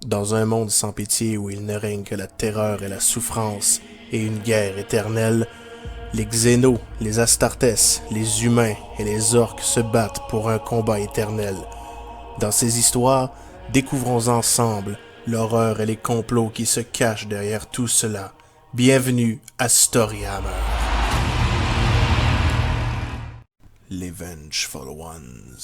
Dans un monde sans pitié où il ne règne que la terreur et la souffrance et une guerre éternelle, les Xénos, les Astartes, les humains et les orques se battent pour un combat éternel. Dans ces histoires, découvrons ensemble l'horreur et les complots qui se cachent derrière tout cela. Bienvenue à Storyhammer. Les Vengeful Ones.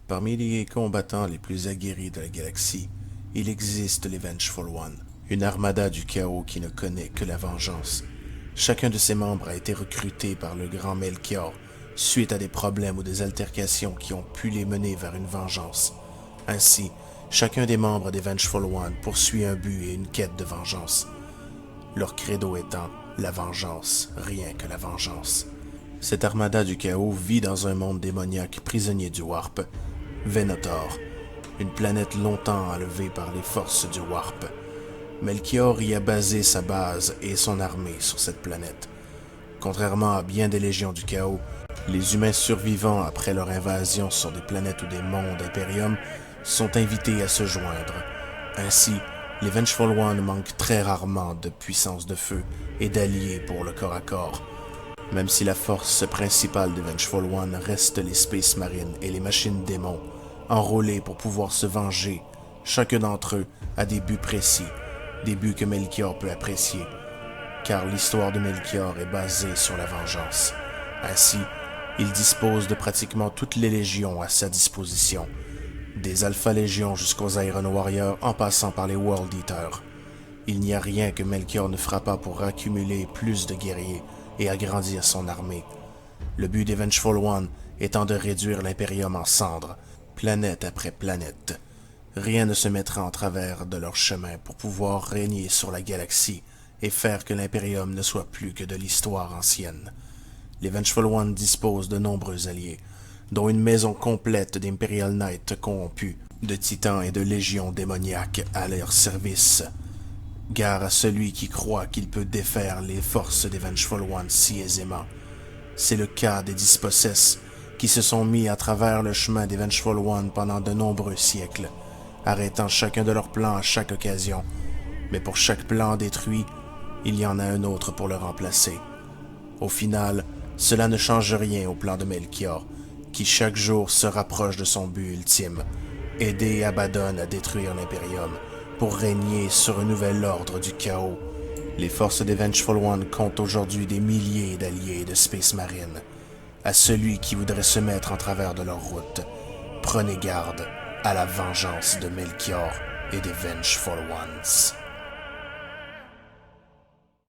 Parmi les combattants les plus aguerris de la galaxie, il existe les Vengeful Ones, une armada du chaos qui ne connaît que la vengeance. Chacun de ses membres a été recruté par le grand Melchior suite à des problèmes ou des altercations qui ont pu les mener vers une vengeance. Ainsi, chacun des membres des Vengeful Ones poursuit un but et une quête de vengeance. Leur credo étant la vengeance, rien que la vengeance. Cette armada du chaos vit dans un monde démoniaque prisonnier du Warp, Venator, une planète longtemps enlevée par les forces du Warp. Melchior y a basé sa base et son armée sur cette planète. Contrairement à bien des légions du chaos, les humains survivants après leur invasion sur des planètes ou des mondes Imperium sont invités à se joindre. Ainsi, les Vengeful Ones manquent très rarement de puissance de feu et d'alliés pour le corps à corps. Même si la force principale des Vengeful Ones reste les Space Marines et les machines démons, enrôlés pour pouvoir se venger, chacun d'entre eux a des buts précis, des buts que Melchior peut apprécier, car l'histoire de Melchior est basée sur la vengeance. Ainsi, il dispose de pratiquement toutes les légions à sa disposition, des Alpha Légions jusqu'aux Iron Warriors en passant par les World Eaters. Il n'y a rien que Melchior ne fera pas pour accumuler plus de guerriers et agrandir son armée. Le but des Vengeful Ones étant de réduire l'Imperium en cendres, planète après planète. Rien ne se mettra en travers de leur chemin pour pouvoir régner sur la galaxie et faire que l'Imperium ne soit plus que de l'histoire ancienne. Les Vengeful Ones disposent de nombreux alliés, dont une maison complète d'Imperial Knights corrompus, de titans et de légions démoniaques à leur service. Gare à celui qui croit qu'il peut défaire les forces des Vengeful Ones si aisément. C'est le cas des Dispossess, qui se sont mis à travers le chemin des Vengeful Ones pendant de nombreux siècles, arrêtant chacun de leurs plans à chaque occasion. Mais pour chaque plan détruit, il y en a un autre pour le remplacer. Au final, cela ne change rien au plan de Melchior, qui chaque jour se rapproche de son but ultime, aider Abaddon à détruire l'Imperium, pour régner sur un nouvel ordre du chaos. Les forces des Vengeful Ones comptent aujourd'hui des milliers d'alliés de Space Marine. À celui qui voudrait se mettre en travers de leur route, prenez garde à la vengeance de Melchior et des Vengeful Ones.